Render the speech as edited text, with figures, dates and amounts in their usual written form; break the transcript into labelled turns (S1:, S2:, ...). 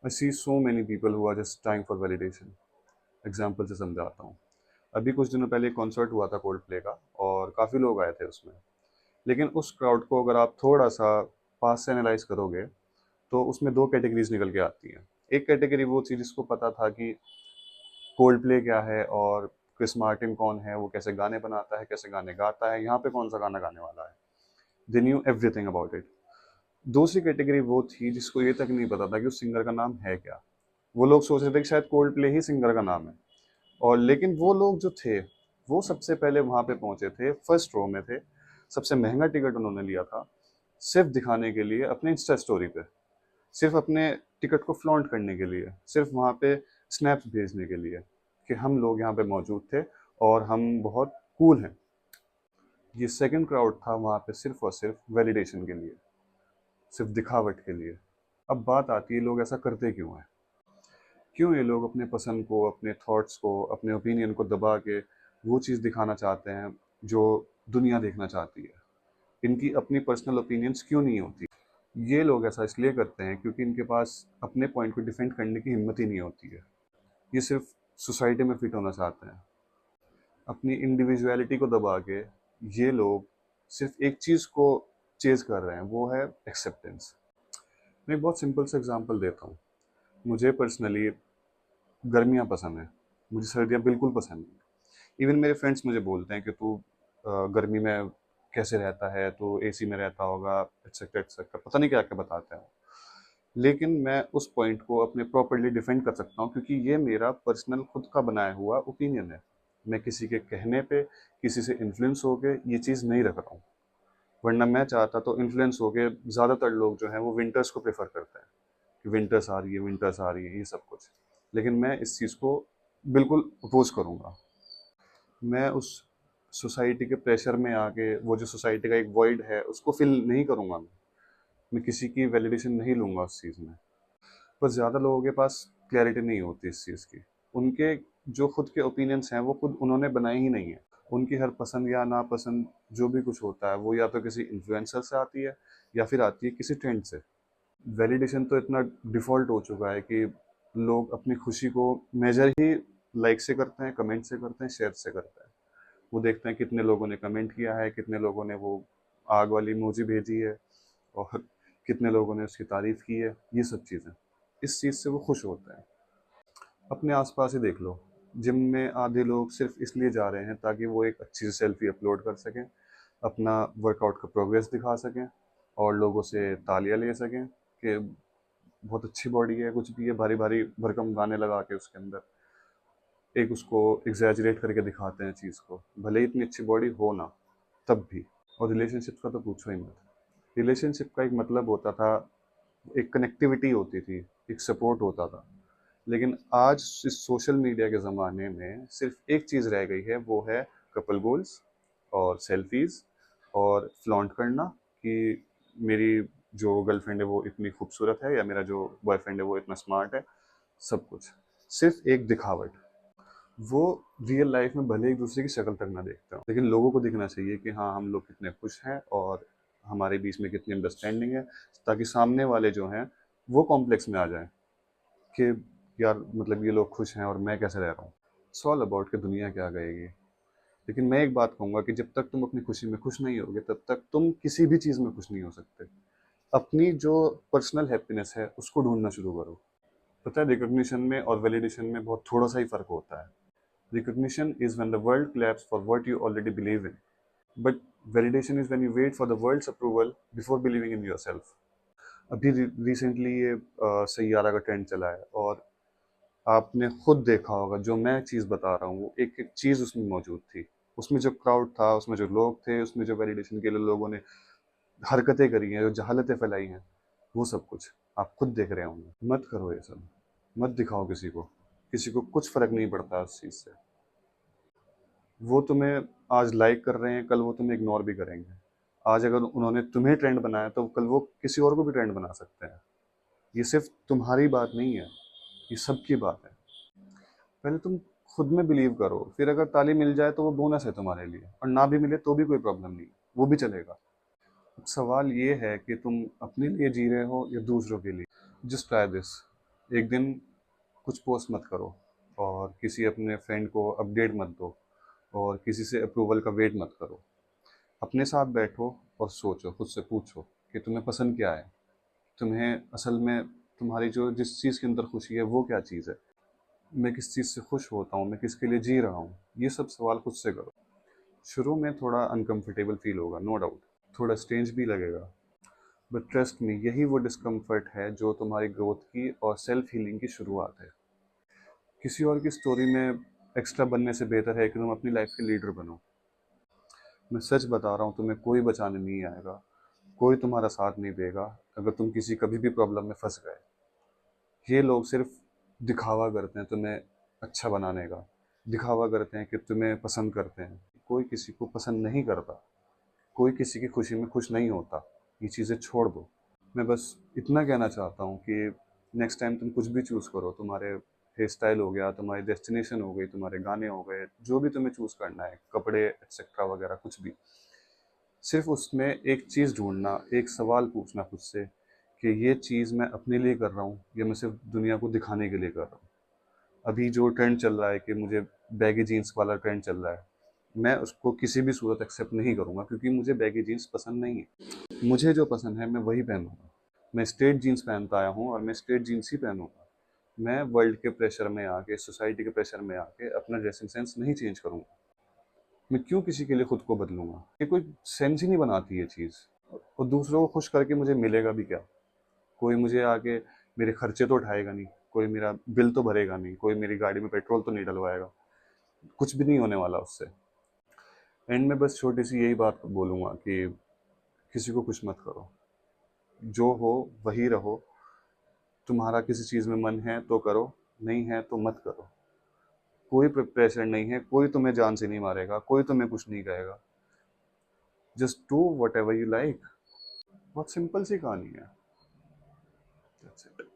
S1: I see so many people who are just trying for validation. Example से समझाता हूँ। अभी कुछ दिनों पहले एक कॉन्सर्ट हुआ था कोल्ड प्ले का, और काफ़ी लोग आए थे उसमें। लेकिन उस क्राउड को अगर आप थोड़ा सा पास से एनालाइज करोगे तो उसमें दो कैटेगरीज निकल के आती हैं। एक कैटेगरी वो थी जिसको पता था कि कोल्ड प्ले क्या है और क्रिस मार्टिन कौन है, वो कैसे गाने बनाता है, कैसे गाने गाता है, यहाँ पे कौन सा गाना गाने वाला है। They knew everything about it. दूसरी कैटेगरी वो थी जिसको ये तक नहीं पता था कि उस सिंगर का नाम है क्या। वो लोग सोच रहे थे कि शायद कोल्ड प्ले ही सिंगर का नाम है। और लेकिन वो लोग जो थे, वो सबसे पहले वहां पे पहुंचे थे, फर्स्ट रो में थे। सबसे महंगा टिकट उन्होंने लिया था, सिर्फ दिखाने के लिए अपने इंस्टा स्टोरी पे, सिर्फ अपने टिकट को फ्लॉन्ट करने के लिए, सिर्फ वहाँ पे स्नैप्स भेजने के लिए कि हम लोग यहाँ पे मौजूद थे और हम बहुत कूल हैं। ये सेकंड क्राउड था वहाँ पे सिर्फ और सिर्फ वैलिडेशन के लिए, सिर्फ दिखावट के लिए। अब बात आती है लोग ऐसा करते क्यों हैं। क्यों ये लोग अपने पसंद को, अपने थॉट्स को, अपने ओपिनियन को दबा के वो चीज़ दिखाना चाहते हैं जो दुनिया देखना चाहती है। इनकी अपनी पर्सनल ओपिनियंस क्यों नहीं होती। ये लोग ऐसा इसलिए करते हैं क्योंकि इनके पास अपने पॉइंट को डिफेंड करने की हिम्मत ही नहीं होती है। ये सिर्फ सोसाइटी में फिट होना चाहते हैं। अपनी इंडिविजुअलिटी को दबा के ये लोग सिर्फ एक चीज़ को चेज कर रहे हैं, वो है एक्सेप्टेंस। मैं एक बहुत सिंपल सा एग्जांपल देता हूँ। मुझे पर्सनली गर्मियाँ पसंद है, मुझे सर्दियाँ बिल्कुल पसंद नहीं। इवन मेरे फ्रेंड्स मुझे बोलते हैं कि तू गर्मी में कैसे रहता है, तो एसी में रहता होगा, एक्सेट्रा एक्सेट्रा, पता नहीं क्या क्या बताते हैं। लेकिन मैं उस पॉइंट को अपने प्रॉपरली डिफेंड कर सकता हूँ क्योंकि ये मेरा पर्सनल खुद का बनाया हुआ ओपिनियन है। मैं किसी के कहने पे, किसी से इन्फ्लुएंस होके ये चीज़ नहीं रख रहा हूँ। वरना मैं चाहता तो इन्फ्लुएंस होके ज़्यादातर लोग जो हैं वो विंटर्स को प्रेफर करते हैं कि विंटर्स आ रही है, विंटर्स आ रही है, ये सब कुछ। लेकिन मैं इस चीज़ को बिल्कुल अपोज करूँगा। मैं उस सोसाइटी के प्रेशर में आके वो जो सोसाइटी का एक वॉइड है उसको फिल नहीं करूँगा। मैं किसी की वैलिडेशन नहीं लूँगा उस चीज़ में। पर ज़्यादा लोगों के पास क्लैरिटी नहीं होती इस चीज़ की। उनके जो खुद के ओपिनियंस हैं वो खुद उन्होंने बनाए ही नहीं है। उनकी हर पसंद या नापसंद जो भी कुछ होता है वो या तो किसी इन्फ्लुएंसर से आती है या फिर आती है किसी ट्रेंड से। वैलिडेशन तो इतना डिफ़ॉल्ट हो चुका है कि लोग अपनी खुशी को मेजर ही लाइक से करते हैं, कमेंट से करते हैं, शेयर से करते हैं। वो देखते हैं कितने लोगों ने कमेंट किया है, कितने लोगों ने वो आग वाली इमोजी भेजी है, और कितने लोगों ने उसकी तारीफ़ की है, ये सब चीज़ें। इस चीज़ से वो खुश होते हैं। अपने आसपास ही देख लो, जिम में आधे लोग सिर्फ इसलिए जा रहे हैं ताकि वो एक अच्छी सी सेल्फी अपलोड कर सकें, अपना वर्कआउट का प्रोग्रेस दिखा सकें और लोगों से तालियां ले सकें कि बहुत अच्छी बॉडी है, कुछ भी है, भारी भारी भरकम गाने लगा के उसके अंदर एक उसको एग्जैजरेट करके दिखाते हैं चीज़ को, भले ही इतनी अच्छी बॉडी हो ना, तब भी। और रिलेशनशिप का तो पूछो ही मत। रिलेशनशिप का एक मतलब होता था, एक कनेक्टिविटी होती थी, एक सपोर्ट होता था। लेकिन आज इस सोशल मीडिया के ज़माने में सिर्फ एक चीज़ रह गई है, वो है कपल गोल्स और सेल्फीज़ और फ्लॉन्ट करना कि मेरी जो गर्लफ्रेंड है वो इतनी खूबसूरत है या मेरा जो बॉयफ्रेंड है वो इतना स्मार्ट है। सब कुछ सिर्फ एक दिखावट। वो रियल लाइफ में भले एक दूसरे की शक्ल तक ना देखते हो, लेकिन लोगों को दिखना चाहिए कि हाँ हम लोग कितने खुश हैं और हमारे बीच में कितनी अंडरस्टैंडिंग है, ताकि सामने वाले जो हैं वो कॉम्प्लेक्स में आ जाएं कि यार मतलब ये लोग खुश हैं और मैं कैसे रह रहा हूँ। इट्स ऑल अबाउट कि दुनिया क्या कहेगी। लेकिन मैं एक बात कहूँगा कि जब तक तुम अपनी खुशी में खुश नहीं होगे तब तक तुम किसी भी चीज़ में खुश नहीं हो सकते। अपनी जो पर्सनल हैप्पीनेस है उसको ढूंढना शुरू करो। पता है, रिकॉग्निशन में और वैलिडेशन में बहुत थोड़ा सा ही फ़र्क होता है। Recognition is when the world claps for what you already believe in, but validation is when you wait for the world's approval before believing in yourself. अभी रिसेंटली ये सैयारा का ट्रेंड चला है, और आपने खुद देखा होगा जो मैं चीज़ बता रहा हूँ वो एक एक चीज़ उसमें मौजूद थी। उसमें जो क्राउड था, उसमें जो लोग थे, उसमें जो वैलिडेशन के लिए लोगों ने हरकतें करी हैं, जो जहालतें फैलाई हैं, वो सब कुछ आप खुद देख रहे होंगे। मत करो ये सब, मत दिखाओ किसी को। किसी को कुछ फ़र्क नहीं पड़ता उस चीज़ से। वो तुम्हें आज लाइक कर रहे हैं, कल वो तुम्हें इग्नोर भी करेंगे। आज अगर उन्होंने तुम्हें ट्रेंड बनाया तो कल वो किसी और को भी ट्रेंड बना सकते हैं। ये सिर्फ तुम्हारी बात नहीं है, ये सबकी बात है। पहले तुम खुद में बिलीव करो, फिर अगर ताली मिल जाए तो वो बोनस है तुम्हारे लिए, और ना भी मिले तो भी कोई प्रॉब्लम नहीं, वो भी चलेगा। अब सवाल ये है कि तुम अपने लिए जी रहे हो या दूसरों के लिए। Just try this. एक दिन कुछ पोस्ट मत करो, और किसी अपने फ्रेंड को अपडेट मत दो, और किसी से अप्रूवल का वेट मत करो। अपने साथ बैठो और सोचो, खुद से पूछो कि तुम्हें पसंद क्या है, तुम्हें असल में तुम्हारी जो जिस चीज़ के अंदर खुशी है वो क्या चीज़ है, मैं किस चीज़ से खुश होता हूँ, मैं किसके लिए जी रहा हूँ। ये सब सवाल खुद से करो। शुरू में थोड़ा अनकंफर्टेबल फील होगा, नो डाउट, थोड़ा स्ट्रेंज भी लगेगा, बट ट्रस्ट मी, यही वो डिस्कम्फर्ट है जो तुम्हारी ग्रोथ की और सेल्फ हीलिंग की शुरुआत है। किसी और की स्टोरी में एक्स्ट्रा बनने से बेहतर है कि तुम अपनी लाइफ के लीडर बनो। मैं सच बता रहा हूँ, तुम्हें कोई बचाने नहीं आएगा, कोई तुम्हारा साथ नहीं देगा अगर तुम किसी कभी भी प्रॉब्लम में फंस गए। ये लोग सिर्फ दिखावा करते हैं तुम्हें अच्छा बनाने का, दिखावा करते हैं कि तुम्हें पसंद करते हैं। कोई किसी को पसंद नहीं करता, कोई किसी की खुशी में खुश नहीं होता। ये चीज़ें छोड़ दो। मैं बस इतना कहना चाहता हूँ कि नेक्स्ट टाइम तुम कुछ भी चूज़ करो, तुम्हारे हेयर स्टाइल हो गया, तुम्हारी डेस्टिनेशन हो गई, तुम्हारे गाने हो गए, जो भी तुम्हें चूज़ करना है, कपड़े एक्सेट्रा वगैरह कुछ भी, सिर्फ उसमें एक चीज़ ढूंढना, एक सवाल पूछना खुद से कि ये चीज़ मैं अपने लिए कर रहा हूँ या मैं सिर्फ दुनिया को दिखाने के लिए कर रहा हूँ। अभी जो ट्रेंड चल रहा है कि मुझे बैगी जीन्स वाला ट्रेंड चल रहा है, मैं उसको किसी भी सूरत एक्सेप्ट नहीं करूँगा, क्योंकि मुझे बैगी जीन्स पसंद नहीं है। मुझे जो पसंद है मैं वही पहनूंगा। मैं स्ट्रेट जीन्स पहनता आया हूँ और मैं स्ट्रेट जीन्स ही पहनूंगा। मैं वर्ल्ड के प्रेशर में आके, सोसाइटी के प्रेशर में आके अपना ड्रेसिंग सेंस नहीं चेंज करूँगा। मैं क्यों किसी के लिए खुद को बदलूंगा? ये कोई सेंस ही नहीं बनाती ये चीज़। और दूसरों को खुश करके मुझे मिलेगा भी क्या? कोई मुझे आके मेरे खर्चे तो उठाएगा नहीं, कोई मेरा बिल तो भरेगा नहीं, कोई मेरी गाड़ी में पेट्रोल तो नहीं डलवाएगा, कुछ भी नहीं होने वाला उससे। एंड में बस छोटी सी यही बात बोलूँगा कि किसी को खुश मत करो, जो हो वही रहो। तुम्हारा किसी चीज़ में मन है तो करो, नहीं है तो मत करो। कोई प्रेशर नहीं है, कोई तुम्हें जान से नहीं मारेगा, कोई तुम्हें कुछ नहीं कहेगा। Just do what ever you like. बहुत सिंपल सी कहानी है। That's it.